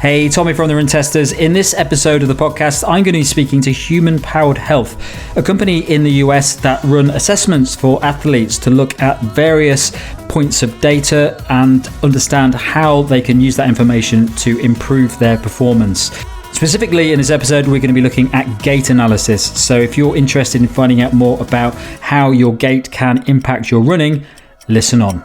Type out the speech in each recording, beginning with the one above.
Hey, Tommy from the Run Testers. In this episode of the podcast, I'm going to be speaking to Human Powered Health, a company in the US that run assessments for athletes to look at various points of data and understand how they can use that information to improve their performance. Specifically in this episode, we're going to be looking at gait analysis. So if you're interested in finding out more about how your gait can impact your running, listen on.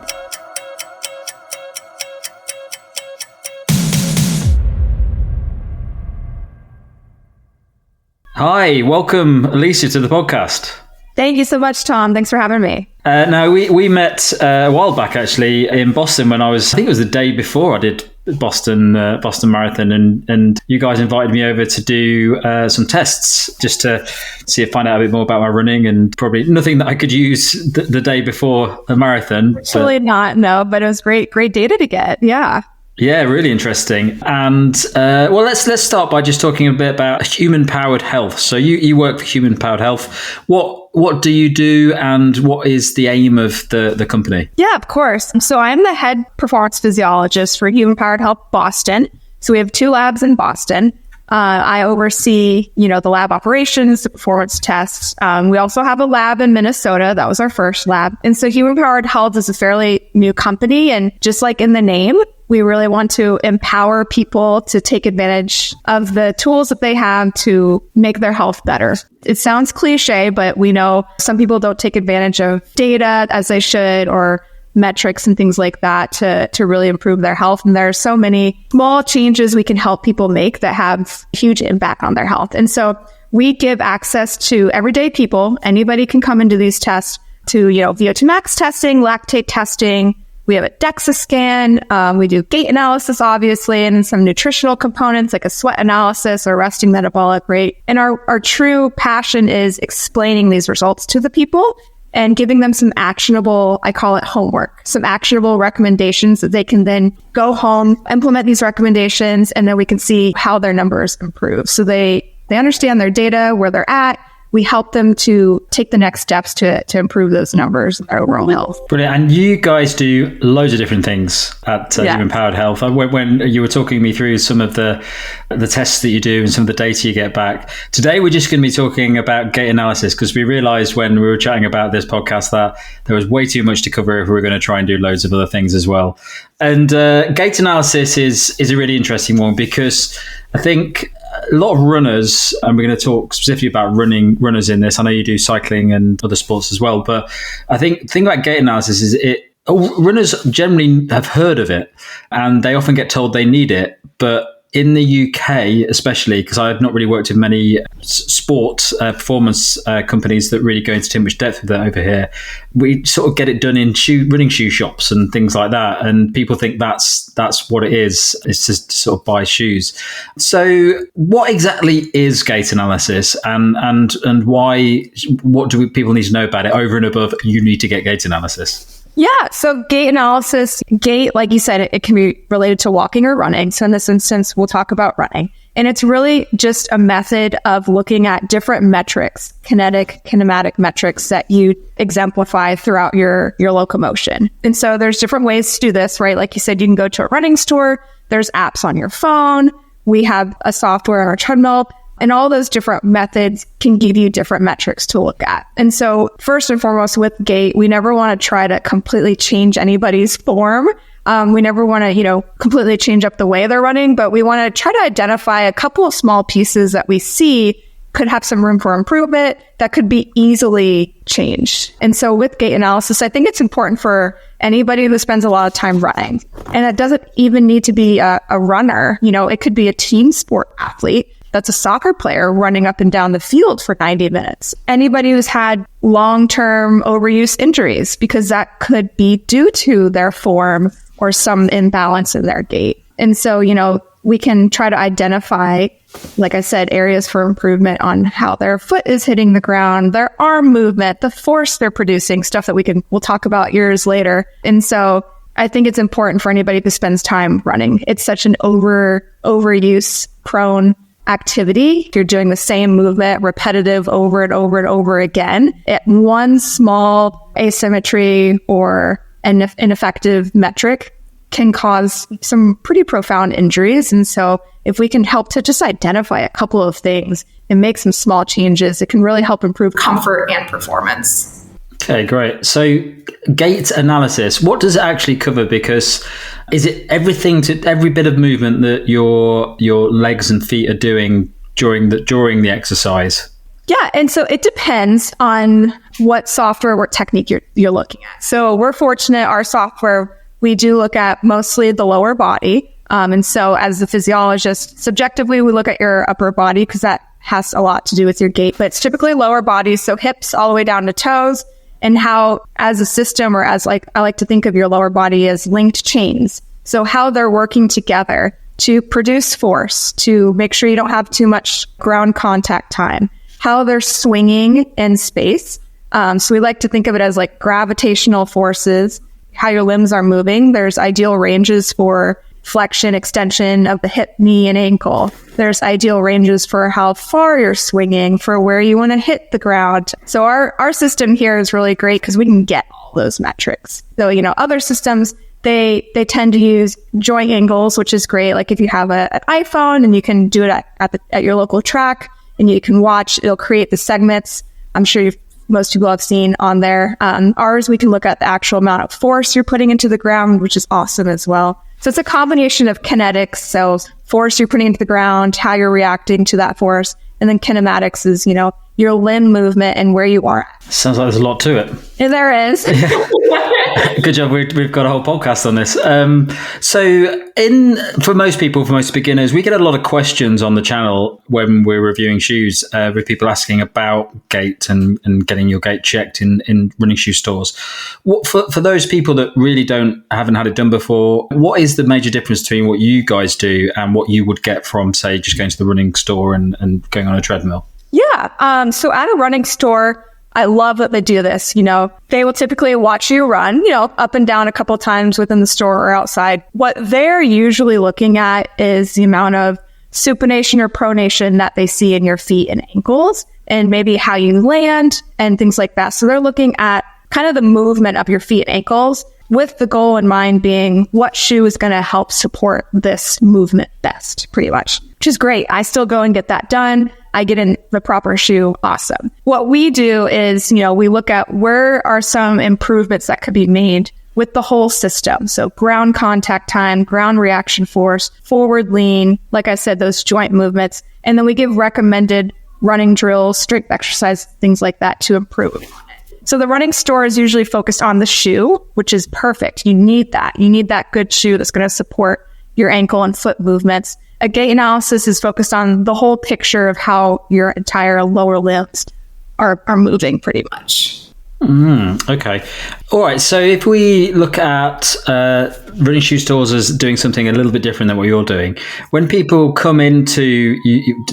Hi, welcome Alyssa to the podcast. Thank you so much, Tom. Thanks for having me. Now, we met a while back actually in Boston when I think it was the day before I did Boston Marathon, and you guys invited me over to do some tests just to find out a bit more about my running, and probably nothing that I could use the day before a marathon. Absolutely not, no, but it was great data to get, yeah. Yeah, really interesting. And well, let's start by just talking a bit about human powered health. So you work for Human Powered Health. What do you do, and what is the aim of the company? Yeah, of course. So I'm the head performance physiologist for Human Powered Health Boston. So we have 2 labs in Boston. I oversee, the lab operations, the performance tests. We also have a lab in Minnesota. That was our first lab. And so Human Powered Health is a fairly new company. And just like in the name, we really want to empower people to take advantage of the tools that they have to make their health better. It sounds cliche, but we know some people don't take advantage of data as they should, or metrics and things like that to really improve their health. And there are so many small changes we can help people make that have huge impact on their health. And so we give access to everyday people. Anybody can come into these tests to, VO2 max testing, lactate testing. We have a DEXA scan. We do gait analysis, obviously, and some nutritional components like a sweat analysis or resting metabolic rate. And our true passion is explaining these results to the people and giving them some actionable, I call it homework, some actionable recommendations that they can then go home, implement these recommendations, and then we can see how their numbers improve. So they understand their data, where they're at. We help them to take the next steps to improve those numbers, their overall health. Brilliant. And you guys do loads of different things at Human Powered Health. When you were talking me through some of the tests that you do and some of the data you get back, today we're just going to be talking about gait analysis, because we realized when we were chatting about this podcast that there was way too much to cover if we were going to try and do loads of other things as well. And gait analysis is a really interesting one, because I think a lot of runners, and we're going to talk specifically about runners in this. I know you do cycling and other sports as well, but I think the thing about gait analysis is runners generally have heard of it, and they often get told they need it. But in the UK, especially, because I've not really worked with many sport performance companies that really go into too much depth with that over here, we sort of get it done in running shoe shops and things like that. And people think that's what it is. It's just to sort of buy shoes. So what exactly is gait analysis, and why? What do people need to know about it over and above you need to get gait analysis? Yeah, so gait analysis, like you said, it can be related to walking or running. So in this instance, we'll talk about running. And it's really just a method of looking at different metrics, kinematic metrics that you exemplify throughout your locomotion. And so there's different ways to do this, right? Like you said, you can go to a running store. There's apps on your phone. We have a software on our treadmill. And all those different methods can give you different metrics to look at. And so first and foremost with gait, we never want to try to completely change anybody's form. We never want to, completely change up the way they're running, but we want to try to identify a couple of small pieces that we see could have some room for improvement that could be easily changed. And so with gait analysis, I think it's important for anybody who spends a lot of time running. And it doesn't even need to be a runner. It could be a team sport athlete. That's a soccer player running up and down the field for 90 minutes. Anybody who's had long-term overuse injuries, because that could be due to their form or some imbalance in their gait. And so, we can try to identify, like I said, areas for improvement on how their foot is hitting the ground, their arm movement, the force they're producing, stuff that we'll talk about years later. And so I think it's important for anybody who spends time running. It's such an overuse prone activity. You're doing the same movement repetitive over and over and over again. At one small asymmetry or an ineffective metric can cause some pretty profound injuries. And so if we can help to just identify a couple of things and make some small changes, it can really help improve comfort and performance. Okay, great. So gait analysis, what does it actually cover? Because is it everything to every bit of movement that your legs and feet are doing during the exercise? Yeah, and so it depends on what software or technique you're looking at. So we're fortunate, our software, we do look at mostly the lower body. And so as the physiologist, subjectively, we look at your upper body because that has a lot to do with your gait, but it's typically lower body. So hips all the way down to toes, and how as a system, or as I like to think of your lower body as linked chains. So how they're working together to produce force, to make sure you don't have too much ground contact time, how they're swinging in space. So we like to think of it as like gravitational forces, how your limbs are moving. There's ideal ranges for flexion, extension of the hip, knee, and ankle. There's ideal ranges for how far you're swinging, for where you want to hit the ground. So our system here is really great because we can get all those metrics. So, other systems, they tend to use joint angles, which is great. Like if you have an iPhone and you can do it at your local track and you can watch, it'll create the segments. I'm sure most people have seen on there. Ours, we can look at the actual amount of force you're putting into the ground, which is awesome as well. So it's a combination of kinetics, so force you're putting into the ground, how you're reacting to that force, and then kinematics is, your limb movement and where you are at. Sounds like there's a lot to it. Yeah, there is. Good job. We've got a whole podcast on this. For most people, for most beginners, we get a lot of questions on the channel when we're reviewing shoes with people asking about gait and getting your gait checked in running shoe stores. For those people that really haven't had it done before, what is the major difference between what you guys do and what you would get from, say, just going to the running store and going on a treadmill? Yeah. So at a running store, I love that they do this. They will typically watch you run, up and down a couple of times within the store or outside. What they're usually looking at is the amount of supination or pronation that they see in your feet and ankles, and maybe how you land and things like that. So they're looking at kind of the movement of your feet and ankles, with the goal in mind being what shoe is going to help support this movement best, pretty much, which is great. I still go and get that done. I get in the proper shoe. Awesome. What we do is, we look at where are some improvements that could be made with the whole system. So ground contact time, ground reaction force, forward lean, like I said, those joint movements. And then we give recommended running drills, strength exercise, things like that to improve. So the running store is usually focused on the shoe, which is perfect. You need that. You need that good shoe that's going to support your ankle and foot movements. A gait analysis is focused on the whole picture of how your entire lower limbs are moving pretty much. Okay. All right. So if we look at running shoe stores as doing something a little bit different than what you're doing, when people come in to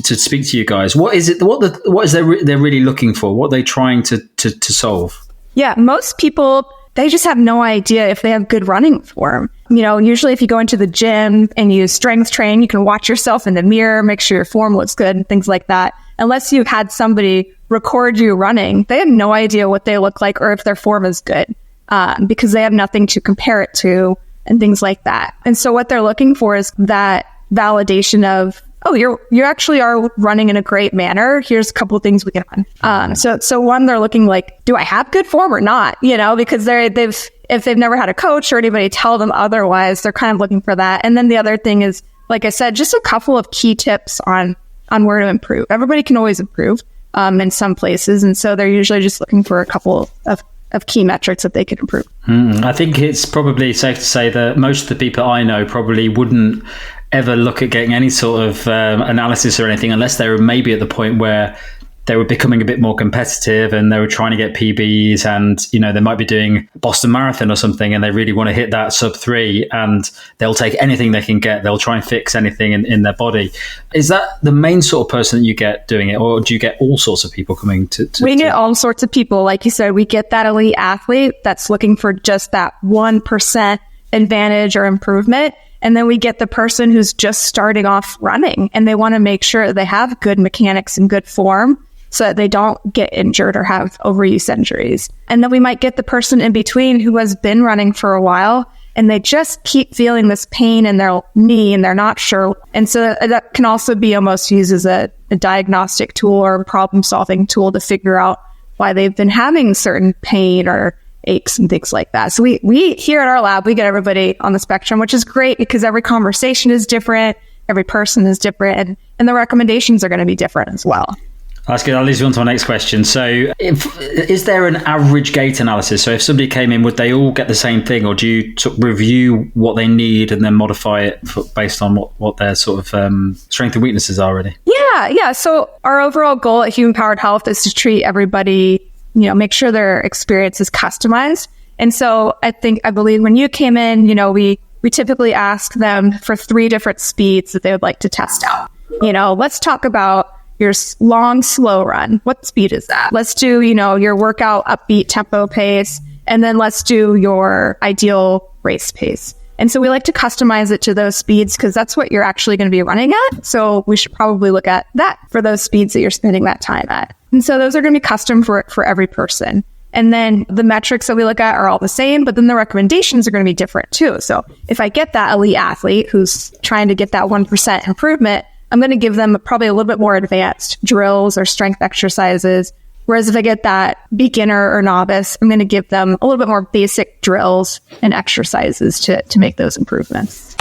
speak to you guys, what is it? What is they're really looking for? What are they trying to solve? Yeah, most people, they just have no idea if they have good running form. Usually if you go into the gym and you strength train, you can watch yourself in the mirror, make sure your form looks good and things like that. Unless you've had somebody record you running, they have no idea what they look like or if their form is good, because they have nothing to compare it to and things like that. And so what they're looking for is that validation of, oh, you actually are running in a great manner. Here's a couple of things we can run. So one, they're looking like, do I have good form or not? Because if they've never had a coach or anybody tell them otherwise, they're kind of looking for that. And then the other thing is, like I said, just a couple of key tips on where to improve. Everybody can always improve in some places. And so they're usually just looking for a couple of key metrics that they can improve. I think it's probably safe to say that most of the people I know probably wouldn't ever look at getting any sort of analysis or anything unless they were maybe at the point where they were becoming a bit more competitive and they were trying to get PBs, and they might be doing Boston Marathon or something and they really want to hit that sub 3, and they'll take anything they can get. They'll try and fix anything in their body. Is that the main sort of person that you get doing it, or do you get all sorts of people coming to We get all sorts of people. Like you said, we get that elite athlete that's looking for just that 1% advantage or improvement. And then we get the person who's just starting off running and they want to make sure they have good mechanics and good form so that they don't get injured or have overuse injuries. And then we might get the person in between who has been running for a while and they just keep feeling this pain in their knee and they're not sure. And so that can also be almost used as a diagnostic tool or a problem-solving tool to figure out why they've been having certain pain or aches and things like that. So we here at our lab, we get everybody on the spectrum, which is great because every conversation is different, every person is different, and the recommendations are going to be different as well. That's good. That leads on to our next question. So is there an average gait analysis? So if somebody came in, would they all get the same thing, or do you review what they need and then modify it based on what their sort of strengths and weaknesses are already? Yeah. So our overall goal at Human Powered Health is to treat everybody, make sure their experience is customized. And so I believe when you came in, we typically ask them for 3 different speeds that they would like to test out. Let's talk about your long, slow run. What speed is that? Let's do, your workout upbeat tempo pace. And then let's do your ideal race pace. And so we like to customize it to those speeds because that's what you're actually going to be running at. So we should probably look at that for those speeds that you're spending that time at. And so those are going to be custom for every person. And then the metrics that we look at are all the same, but then the recommendations are going to be different too. So if I get that elite athlete who's trying to get that 1% improvement, I'm going to give them probably a little bit more advanced drills or strength exercises. Whereas if I get that beginner or novice, I'm going to give them a little bit more basic drills and exercises to make those improvements.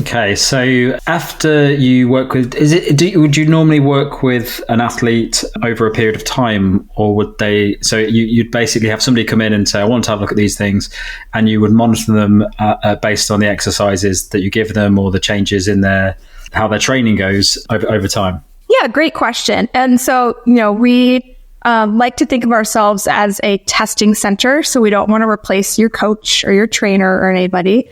Okay, so after you work with, would you normally work with an athlete over a period of time, or would they? So you'd basically have somebody come in and say, "I want to have a look at these things," and you would monitor them based on the exercises that you give them or the changes in how their training goes over time. Yeah, great question. And so we like to think of ourselves as a testing center, so we don't want to replace your coach or your trainer or anybody.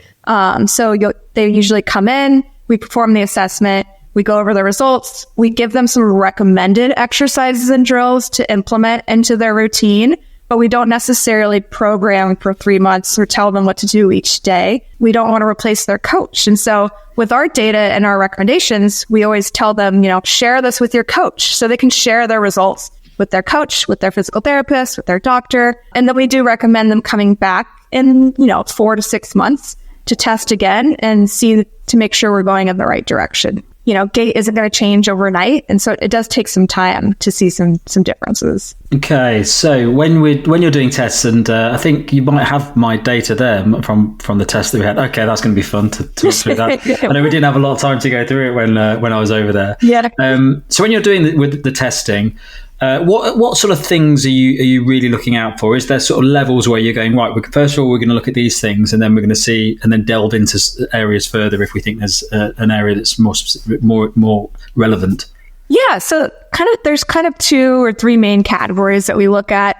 They usually come in, we perform the assessment, we go over the results, we give them some recommended exercises and drills to implement into their routine, but we don't necessarily program for 3 months or tell them what to do each day. We don't want to replace their coach. And so with our data and our recommendations, we always tell them, share this with your coach so they can share their results with their coach, with their physical therapist, with their doctor. And then we do recommend them coming back in, 4 to 6 months to test again and see to make sure we're going in the right direction. Gait isn't going to change overnight, and so it does take some time to see some differences. Okay, so when you're doing tests, and I think you might have my data there from the test that we had. Okay, that's going to be fun to talk through that. I know we didn't have a lot of time to go through it when I was over there. Yeah. So when you're doing with the testing, what sort of things are you really looking out for? Is there sort of levels where you're going, right, first of all, we're going to look at these things and then we're going to see and then delve into areas further if we think there's an area that's more relevant? Yeah, so there's 2 or 3 main categories that we look at.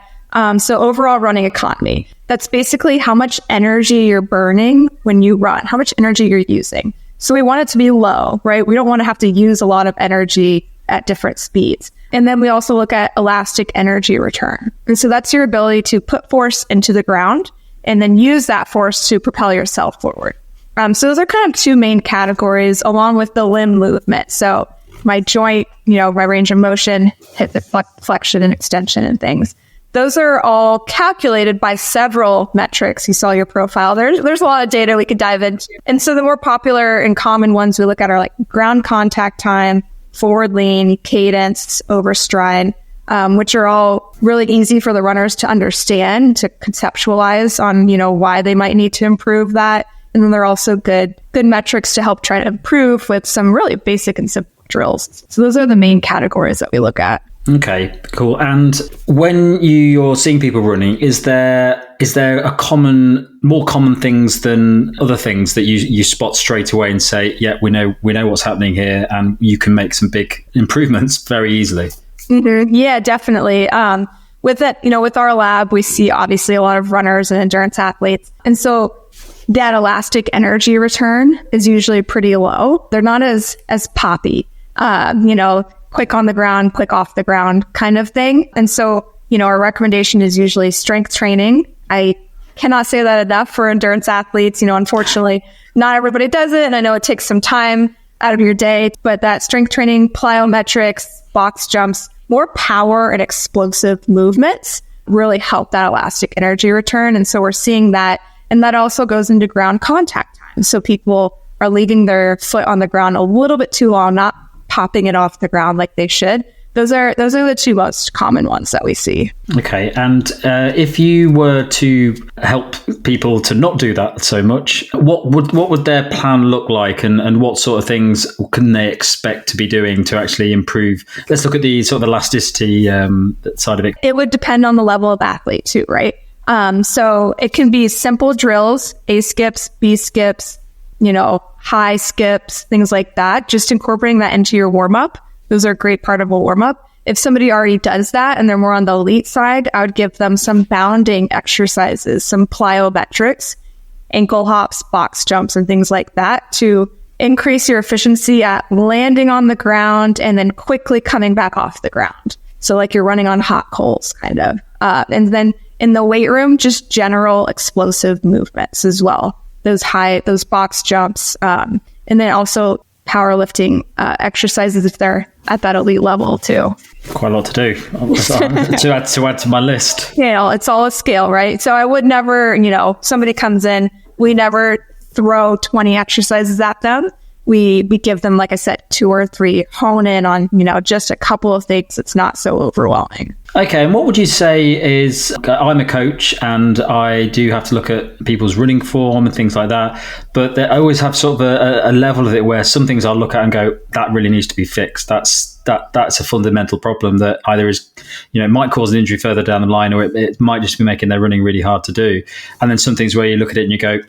So overall running economy, that's basically how much energy you're burning when you run, how much energy you're using. So we want it to be low, right? We don't want to have to use a lot of energy at different speeds. And then we also look at elastic energy return. And so that's your ability to put force into the ground and then use that force to propel yourself forward. So those are 2 main categories along with the limb movement. So my joint, my range of motion, hip flexion and extension and things. Those are all calculated by several metrics. You saw your profile. There's a lot of data we could dive into. And so the more popular and common ones we look at are like ground contact time, forward lean, cadence, overstride, which are all really easy for the runners to understand, to conceptualize on, why they might need to improve that. And then they're also good metrics to help try to improve with some really basic and simple drills. So those are the main categories that we look at. Okay, cool. And when you're seeing people running, is there more common things than other things that you spot straight away and say, yeah, we know what's happening here, and you can make some big improvements very easily? Mm-hmm. Yeah, definitely. With it, with our lab, we see obviously a lot of runners and endurance athletes, and so that elastic energy return is usually pretty low. They're not as poppy. Quick on the ground, quick off the ground kind of thing. And so, our recommendation is usually strength training. I cannot say that enough for endurance athletes. Unfortunately, not everybody does it. And I know it takes some time. out of your day. But that strength training, plyometrics, box jumps, more power and explosive movements really help that elastic energy return. And so we're seeing that. And that also goes into ground contact time. So people are leaving their foot on the ground a little bit too long, not popping it off the ground like they should. Those are the two most common ones that we see. Okay. And if you were to help people to not do that so much, what would their plan look like, and what sort of things can they expect to be doing to actually improve? Let's look at the sort of elasticity side of it. It would depend on the level of athlete too, right? So it can be simple drills, A skips, B skips, high skips, things like that. Just incorporating that into your warm up. Those are a great part of a warm-up. If somebody already does that and they're more on the elite side, I would give them some bounding exercises, some plyometrics, ankle hops, box jumps, and things like that to increase your efficiency at landing on the ground and then quickly coming back off the ground. So like you're running on hot coals, kind of. And then in the weight room, just general explosive movements as well. Those box jumps, and then also powerlifting exercises if they're at that elite level too. Quite a lot to do to add to my list. It's all a scale, right? So I would never, somebody comes in, we never throw 20 exercises at them. We give them, like I said, 2 or 3, hone in on, just a couple of things. It's not so overwhelming. Okay, and what would you say is, I'm a coach and I do have to look at people's running form and things like that, but I always have sort of a level of it where some things I'll look at and go, that really needs to be fixed. That's a fundamental problem that either is, might cause an injury further down the line, or it might just be making their running really hard to do. And then some things where you look at it and you go,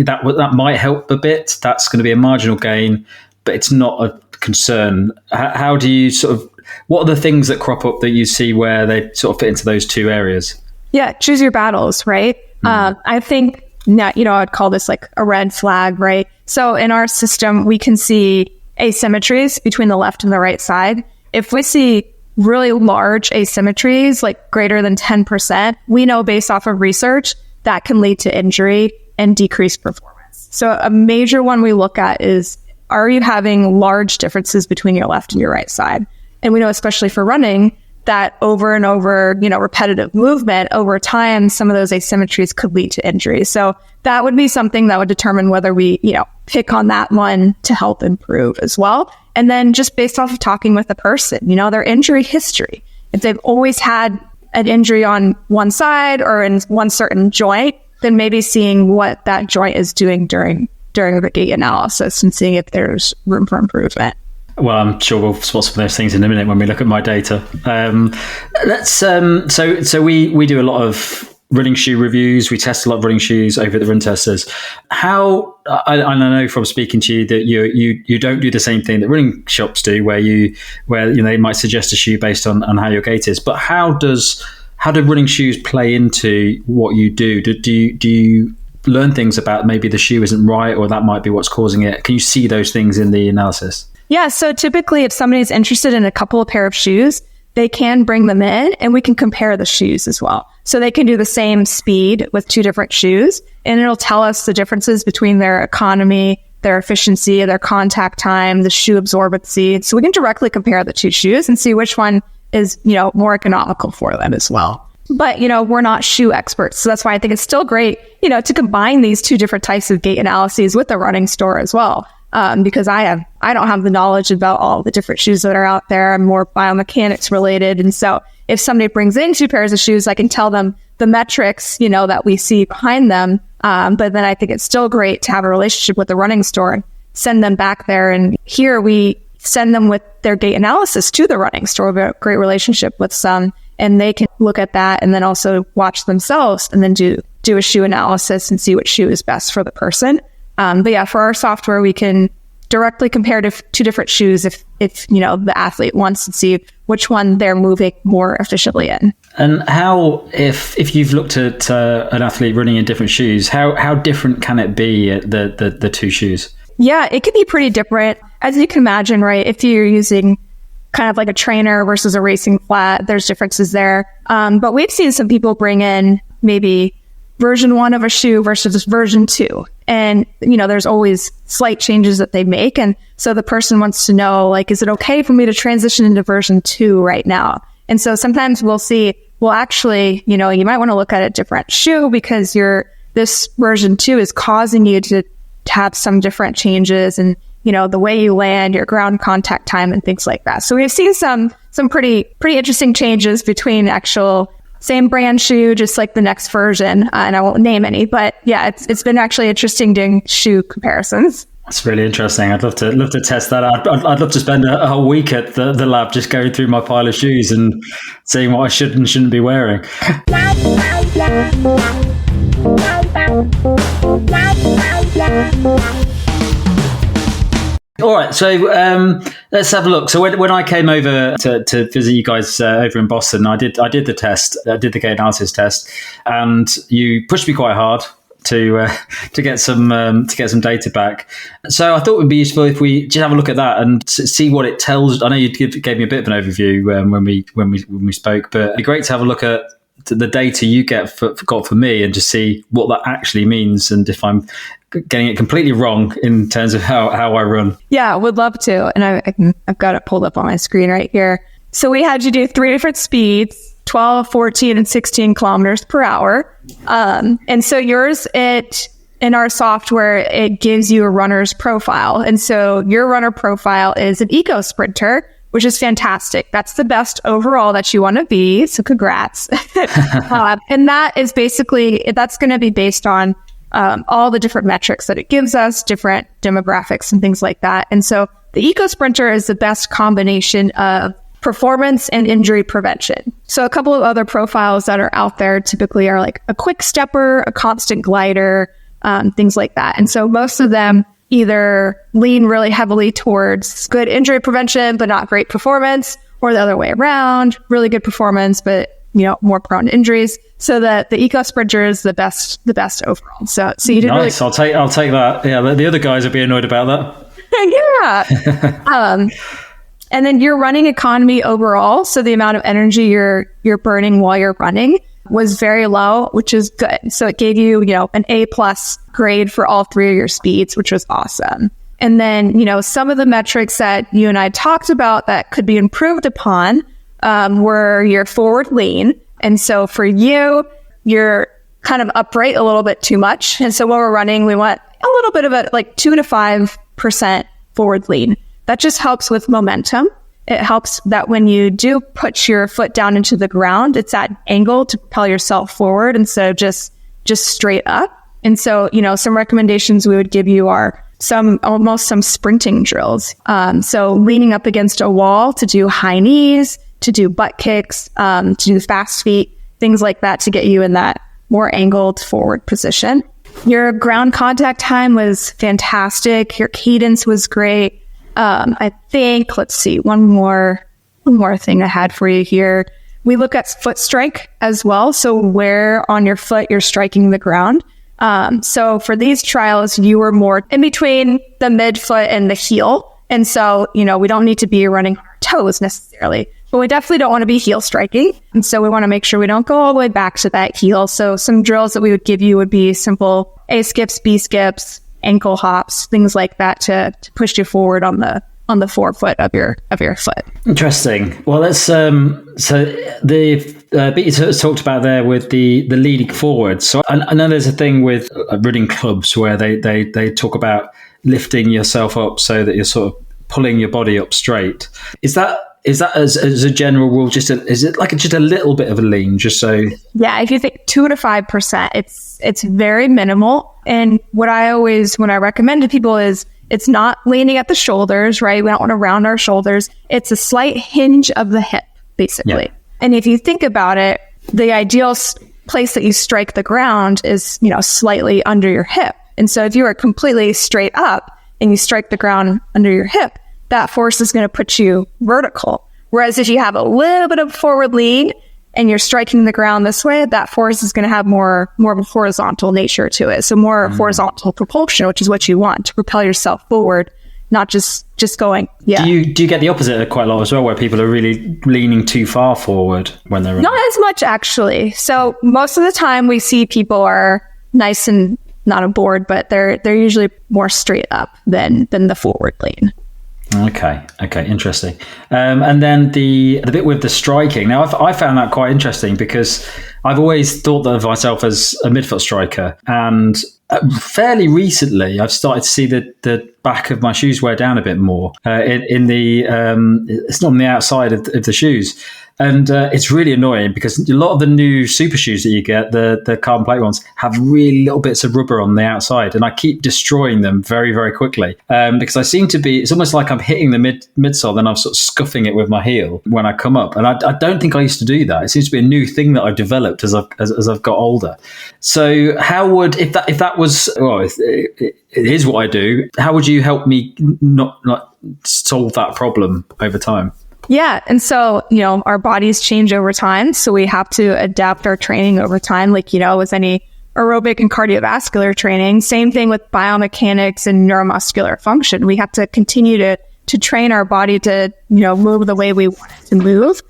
that might help a bit. That's going to be a marginal gain, but it's not a concern. How do you what are the things that crop up that you see where they sort of fit into those two areas? Yeah, choose your battles, right? I think, I'd call this like a red flag, right? So in our system, we can see asymmetries between the left and the right side. If we see really large asymmetries, like greater than 10%, we know based off of research that can lead to injury and decreased performance. So a major one we look at is, are you having large differences between your left and your right side? And we know, especially for running, that over and over, repetitive movement over time, some of those asymmetries could lead to injury. So that would be something that would determine whether we, pick on that one to help improve as well. And then just based off of talking with the person, their injury history. If they've always had an injury on one side or in one certain joint, then maybe seeing what that joint is doing during the gait analysis and seeing if there's room for improvement. Well, I'm sure we'll spot some of those things in a minute when we look at my data. So we do a lot of running shoe reviews. We test a lot of running shoes over at the Run Testers. I know from speaking to you that you don't do the same thing that running shops do, where they might suggest a shoe based on how your gait is. But how do running shoes play into what you do? Do you learn things about maybe the shoe isn't right, or that might be what's causing it? Can you see those things in the analysis? Yeah, so typically if somebody's interested in a couple of pair of shoes, they can bring them in and we can compare the shoes as well. So they can do the same speed with 2 different shoes, and it'll tell us the differences between their economy, their efficiency, their contact time, the shoe absorbency. So we can directly compare the 2 shoes and see which one is, more economical for them as well. But, we're not shoe experts. So that's why I think it's still great, to combine these 2 different types of gait analyses with the running store as well. Because I don't have the knowledge about all the different shoes that are out there. I'm more biomechanics related. And so if somebody brings in 2 pairs of shoes, I can tell them the metrics, that we see behind them. But then I think it's still great to have a relationship with the running store and send them back there. And here we send them with their gait analysis to the running store. We have a great relationship with some, and they can look at that and then also watch themselves and then do a shoe analysis and see what shoe is best for the person. But yeah, for our software, we can directly compare to 2 different shoes if the athlete wants to see which one they're moving more efficiently in. And how, if you've looked at an athlete running in different shoes, how different can it be, the 2 shoes? Yeah, it can be pretty different. As you can imagine, right, if you're using kind of like a trainer versus a racing flat, there's differences there. But we've seen some people bring in maybe version 1 of a shoe versus version 2. And, there's always slight changes that they make. And so the person wants to know, like, is it okay for me to transition into version 2 right now? And so sometimes we'll see, well, actually, you might want to look at a different shoe because this version 2 is causing you to have some different changes and, the way you land, your ground contact time and things like that. So we've seen some pretty interesting changes between actual same brand shoe, just like the next version. And I won't name any, but yeah, it's been actually interesting doing shoe comparisons. That's really interesting. I'd love to test that out. I'd love to spend a whole week at the lab just going through my pile of shoes and seeing what I should and shouldn't be wearing. All right, so let's have a look. So when I came over to visit you guys over in Boston, I did the test. I did the gait analysis test, and you pushed me quite hard to get some data back. So I thought it would be useful if we just have a look at that and see what it tells. I know you gave me a bit of an overview when we spoke, but it'd be great to have a look at the data you got for me and just see what that actually means and if I'm getting it completely wrong in terms of how I run. Yeah, would love to. And I've got it pulled up on my screen right here. So we had you do 3 different speeds, 12, 14, and 16 kilometers per hour. And so yours, in our software, it gives you a runner's profile. And so your runner profile is an eco sprinter, which is fantastic. That's the best overall that you want to be. So congrats. And that is that's going to be based on all the different metrics that it gives us, different demographics and things like that. And so the eco sprinter is the best combination of performance and injury prevention. So a couple of other profiles that are out there typically are like a quick stepper, a constant glider, things like that. And so most of them either lean really heavily towards good injury prevention, but not great performance, or the other way around, really good performance, but more prone to injuries. So that the eco sprinter is the best overall. So you did nice. Really... I'll take that. Yeah, the other guys will be annoyed about that. Yeah. And then your running economy overall, so the amount of energy you're burning while you're running, was very low, which is good. So it gave you, an A+ grade for all 3 of your speeds, which was awesome. And then, some of the metrics that you and I talked about that could be improved upon were your forward lean. And so for you're kind of upright a little bit too much. And so when we're running, we want a little bit of a 2 to 5% forward lean. That just helps with momentum. It helps that when you do put your foot down into the ground, it's at an angle to propel yourself forward instead of just straight up. And so, some recommendations we would give you are some sprinting drills. So leaning up against a wall to do high knees, to do butt kicks, to do fast feet, things like that to get you in that more angled forward position. Your ground contact time was fantastic. Your cadence was great. I think, let's see, one more thing I had for you here. We look at foot strike as well. So where on your foot you're striking the ground. So for these trials, you were more in between the midfoot and the heel. And so, we don't need to be running our toes necessarily, but we definitely don't want to be heel striking. And so we want to make sure we don't go all the way back to that heel. So some drills that we would give you would be simple A skips, B skips, ankle hops, things like that to push you forward on the forefoot of your foot. Interesting. Well, let's so the bit you talked about there with the leading forward. So I know there's a thing with running clubs where they talk about lifting yourself up so that you're sort of pulling your body up straight. Is that as a general rule? Is it like just a little bit of a lean? Just so. Yeah, if you think 2 to 5%, it's very minimal. And what when I recommend to people is it's not leaning at the shoulders, right? We don't want to round our shoulders. It's a slight hinge of the hip, basically. Yeah. And if you think about it, the ideal place that you strike the ground is, slightly under your hip. And so if you are completely straight up and you strike the ground under your hip, that force is going to put you vertical. Whereas if you have a little bit of forward lean and you're striking the ground this way, that force is going to have more of a horizontal nature to it. So more horizontal propulsion, which is what you want to propel yourself forward not just going. Yeah. Do you get the opposite quite a lot as well, where people are really leaning too far forward when they're running? Not as much, actually. So most of the time we see people are nice and not a board, but they're usually more straight up than the forward lean. Okay, interesting. And then the bit with the striking. Now, I found that quite interesting because I've always thought of myself as a midfoot striker, and fairly recently I've started to see the back of my shoes wear down a bit more. It's not on the outside of the shoes. And it's really annoying because a lot of the new super shoes that you get, the carbon plate ones, have really little bits of rubber on the outside. And I keep destroying them very, very quickly because I seem to be, it's almost like I'm hitting the midsole, then I'm sort of scuffing it with my heel when I come up. And I don't think I used to do that. It seems to be a new thing that I've developed as I've got older. So how would, if that was, well, it is what I do, how would you help me not solve that problem over time? Yeah. And so, our bodies change over time. So we have to adapt our training over time, like, with any aerobic and cardiovascular training. Same thing with biomechanics and neuromuscular function. We have to continue to train our body to, move the way we want it to move.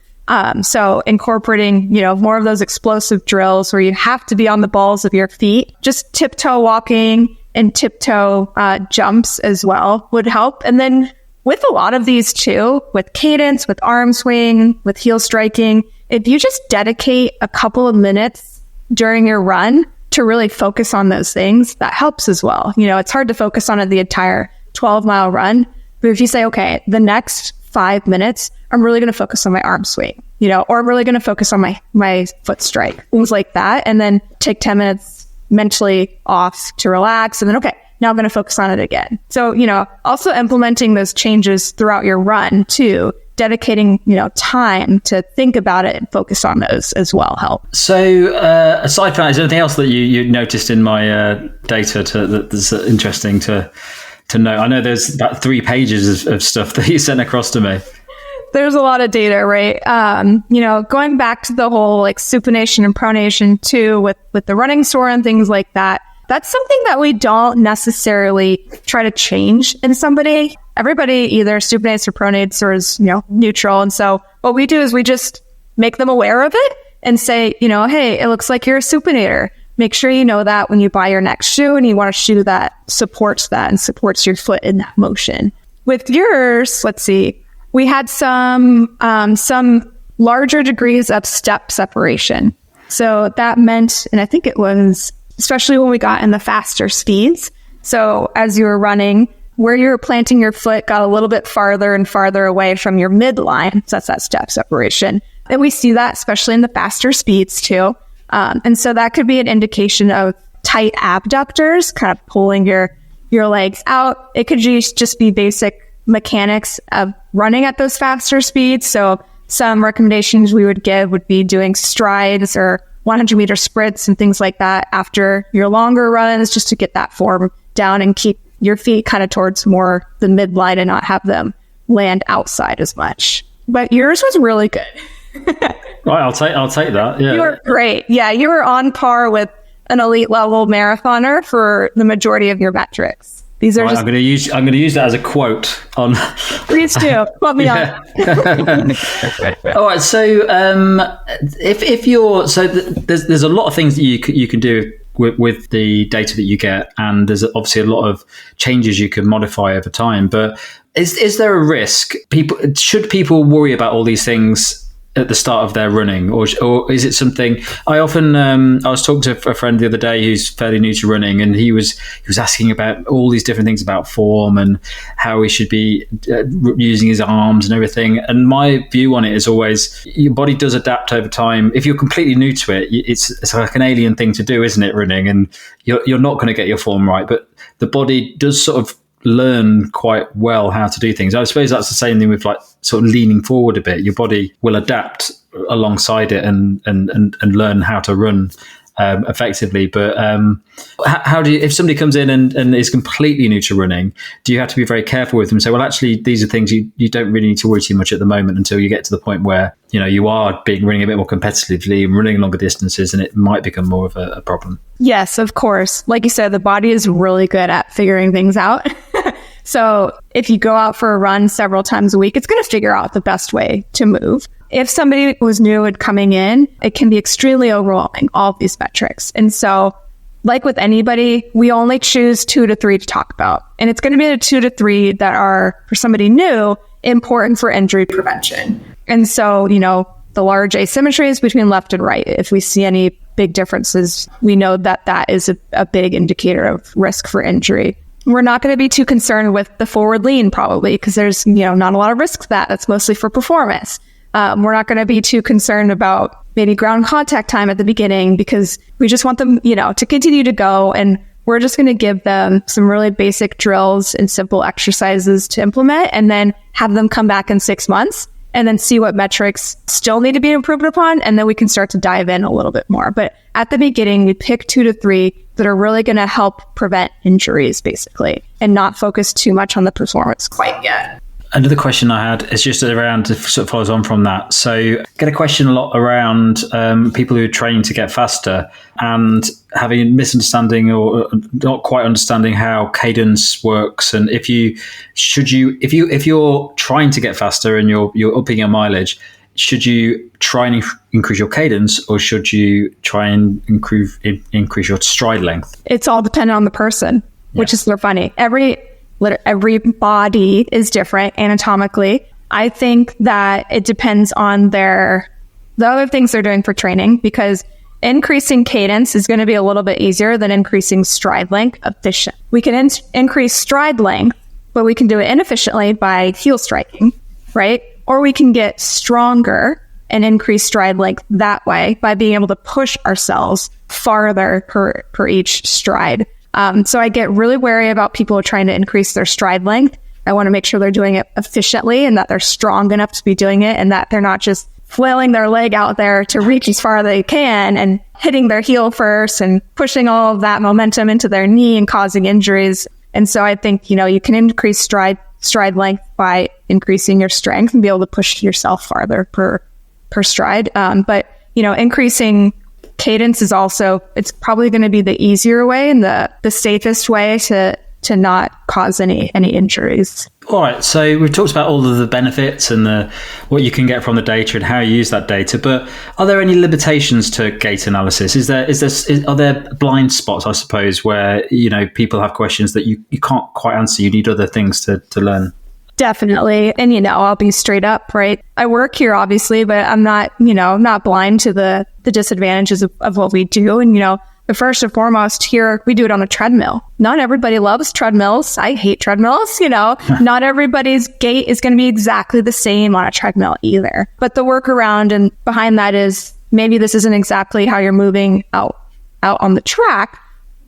So incorporating, more of those explosive drills where you have to be on the balls of your feet, just tiptoe walking and tiptoe jumps as well would help. And then with a lot of these too, with cadence, with arm swing, with heel striking, if you just dedicate a couple of minutes during your run to really focus on those things, that helps as well. It's hard to focus on it the entire 12-mile run, but if you say, okay, the next 5 minutes, I'm really going to focus on my arm swing, or I'm really going to focus on my foot strike, things like that, and then take 10 minutes mentally off to relax, and then, okay, now I'm going to focus on it again. So, also implementing those changes throughout your run too, dedicating, time to think about it and focus on those as well help. So aside from that, is there anything else that you noticed in my data that's interesting to know? I know there's about 3 pages of stuff that you sent across to me. There's a lot of data, right? Going back to the whole like supination and pronation too, with the running sore and things like that. That's something that we don't necessarily try to change in somebody. Everybody either supinates or pronates or is, neutral. And so what we do is we just make them aware of it and say, hey, it looks like you're a supinator. Make sure you know that when you buy your next shoe and you want a shoe that supports that and supports your foot in that motion. With yours, let's see, we had some larger degrees of step separation. So that meant, and I think it was, especially when we got in the faster speeds. So as you were running, where you were planting your foot got a little bit farther and farther away from your midline. So that's that step separation. And we see that especially in the faster speeds too. And so that could be an indication of tight abductors, kind of pulling your legs out. It could just be basic mechanics of running at those faster speeds. So some recommendations we would give would be doing strides or 100-meter sprints and things like that after your longer runs, just to get that form down and keep your feet kind of towards more the midline and not have them land outside as much. But yours was really good. Right, I'll take that. Yeah, you were great. Yeah, you were on par with an elite level marathoner for the majority of your metrics. These are right, I'm going to use that as a quote on. Please do. Put me on. All right. So if you're there's a lot of things that you can do with the data that you get, and there's obviously a lot of changes you can modify over time. But is there a risk? Should people worry about all these things at the start of their running, or is it something? I often I was talking to a friend the other day who's fairly new to running, and he was asking about all these different things about form and how he should be using his arms and everything. And my view on it is always your body does adapt over time. If you're completely new to it, it's like an alien thing to do, isn't it? Running, and you're not going to get your form right, but the body does sort of learn quite well how to do things. I suppose that's the same thing with like sort of leaning forward a bit. Your body will adapt alongside it and learn how to run effectively. But how do you, if somebody comes in and is completely new to running, do you have to be very careful with them and say, well, actually, these are things you don't really need to worry too much at the moment until you get to the point where, you are running a bit more competitively and running longer distances, and it might become more of a problem? Yes, of course. Like you said, the body is really good at figuring things out. So if you go out for a run several times a week, it's going to figure out the best way to move. If somebody was new and coming in, it can be extremely overwhelming, all of these metrics. And so like with anybody, we only choose 2 to 3 to talk about. And it's going to be the 2 to 3 that are, for somebody new, important for injury prevention. And so, the large asymmetries between left and right, if we see any big differences, we know that that is a big indicator of risk for injury. We're not going to be too concerned with the forward lean probably because there's, not a lot of risk to that. That's mostly for performance. We're not going to be too concerned about maybe ground contact time at the beginning because we just want them, to continue to go. And we're just going to give them some really basic drills and simple exercises to implement and then have them come back in 6 months and then see what metrics still need to be improved upon. And then we can start to dive in a little bit more. But at the beginning, we pick 2 to 3 that are really going to help prevent injuries, basically, and not focus too much on the performance quite yet. Another question I had is just around, sort of follows on from that. So I get a question a lot around people who are training to get faster and having a misunderstanding or not quite understanding how cadence works. And if you're trying to get faster and you're upping your mileage, should you try and increase your cadence or should you try and increase your stride length? It's all dependent on the person, which is sort of funny. Every body is different anatomically. I think that it depends on the other things they're doing for training, because increasing cadence is going to be a little bit easier than increasing stride length efficient. We can increase stride length, but we can do it inefficiently by heel striking, right? Or we can get stronger and increase stride length that way by being able to push ourselves farther per each stride. So I get really wary about people who are trying to increase their stride length. I want to make sure they're doing it efficiently and that they're strong enough to be doing it and that they're not just flailing their leg out there to reach as far as they can and hitting their heel first and pushing all of that momentum into their knee and causing injuries. And so I think, you can increase stride length by increasing your strength and be able to push yourself farther per stride. But increasing cadence is also, it's probably going to be the easier way and the safest way to not cause any injuries. All right. So we've talked about all of the benefits and what you can get from the data and how you use that data. But are there any limitations to gait analysis? Are there blind spots, I suppose, where, people have questions that you can't quite answer? You need other things to learn. Definitely. And, I'll be straight up, right? I work here, obviously, but I'm not, not blind to the disadvantages of what we do. And, the first and foremost here, we do it on a treadmill. Not everybody loves treadmills. I hate treadmills, Not everybody's gait is going to be exactly the same on a treadmill either. But the workaround and behind that is maybe this isn't exactly how you're moving out on the track,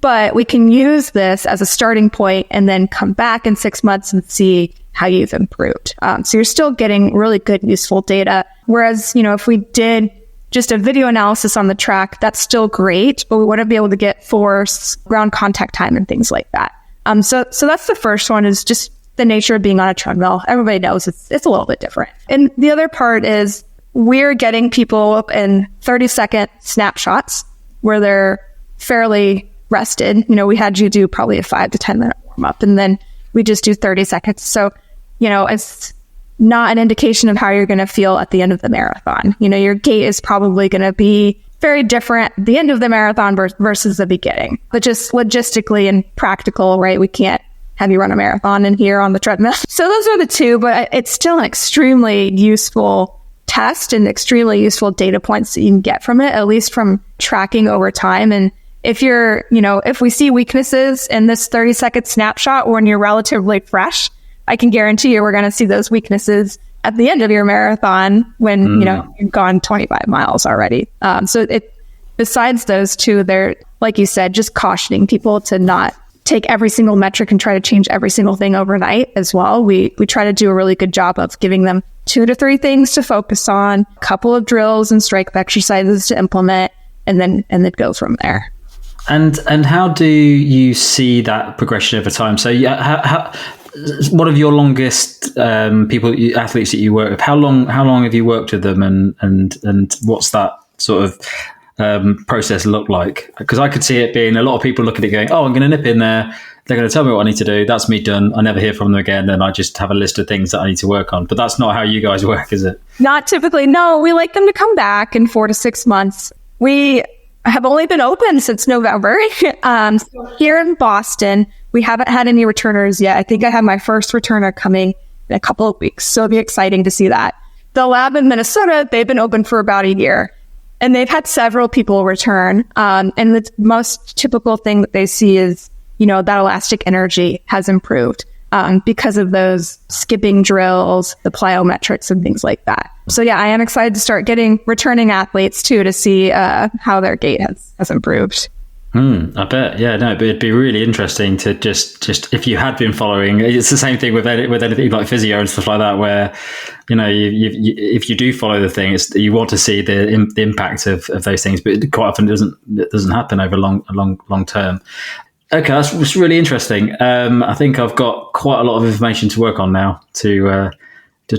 but we can use this as a starting point and then come back in 6 months and see how you've improved. So you're still getting really good, useful data. Whereas, if we did just a video analysis on the track, that's still great, but we want to be able to get force, ground contact time, and things like that. So that's the first one, is just the nature of being on a treadmill. Everybody knows it's a little bit different. And the other part is we're getting people in 30-second snapshots where they're fairly rested. We had you do probably a 5 to 10 minute warm up, and then we just do 30 seconds. So, it's not an indication of how you're going to feel at the end of the marathon. Your gait is probably going to be very different at the end of the marathon versus the beginning. But just logistically and practical, right? We can't have you run a marathon in here on the treadmill. So those are the two, but it's still an extremely useful test and extremely useful data points that you can get from it, at least from tracking over time. And if you're, if we see weaknesses in this 30-second snapshot when you're relatively fresh, I can guarantee you we're going to see those weaknesses at the end of your marathon when, you've gone 25 miles already. So besides those two, they're, like you said, just cautioning people to not take every single metric and try to change every single thing overnight as well. We try to do a really good job of giving them 2 to 3 things to focus on, a couple of drills and strength exercises to implement, and then go from there. And how do you see that progression over time? So how one of your longest athletes that you work with, how long have you worked with them, and what's that sort of process look like? Because I could see it being a lot of people looking at it going, oh, I'm going to nip in there, they're going to tell me what I need to do. That's me done. I never hear from them again. Then I just have a list of things that I need to work on. But that's not how you guys work, is it? Not typically. No, we like them to come back in 4 to 6 months. We have only been open since November. So here in Boston, we haven't had any returners yet. I think I have my first returner coming in a couple of weeks. So it'll be exciting to see that. The lab in Minnesota, they've been open for about a year. And they've had several people return. And the most typical thing that they see is, that elastic energy has improved because of those skipping drills, the plyometrics and things like that. So yeah, I am excited to start getting returning athletes too, to see how their gait has improved. I bet. Yeah, no, but it'd be really interesting to just if you had been following. It's the same thing with anything like physio and stuff like that, where if you do follow the thing, you want to see the impact of those things, but quite often it doesn't happen over a long term. Okay, that's really interesting. I think I've got quite a lot of information to work on now to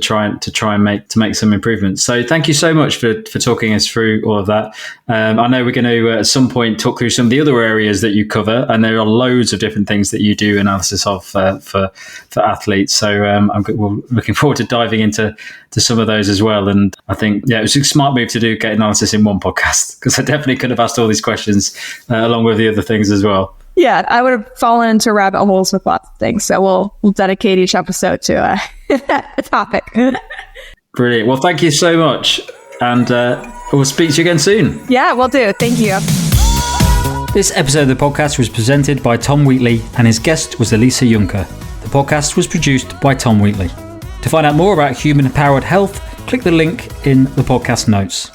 try and make some improvements. So thank you so much for talking us through all of that. I know we're going to at some point talk through some of the other areas that you cover, and there are loads of different things that you do analysis of for athletes. So we're looking forward to diving into some of those as well. And I think it was a smart move to do gait analysis in one podcast, because I definitely could have asked all these questions along with the other things as well. Yeah, I would have fallen into rabbit holes with lots of things. So we'll dedicate each episode to a topic. Brilliant. Well, thank you so much. And we'll speak to you again soon. Yeah, we'll do. Thank you. This episode of the podcast was presented by Tom Wheatley, and his guest was Alyssa Younker. The podcast was produced by Tom Wheatley. To find out more about human-powered health, click the link in the podcast notes.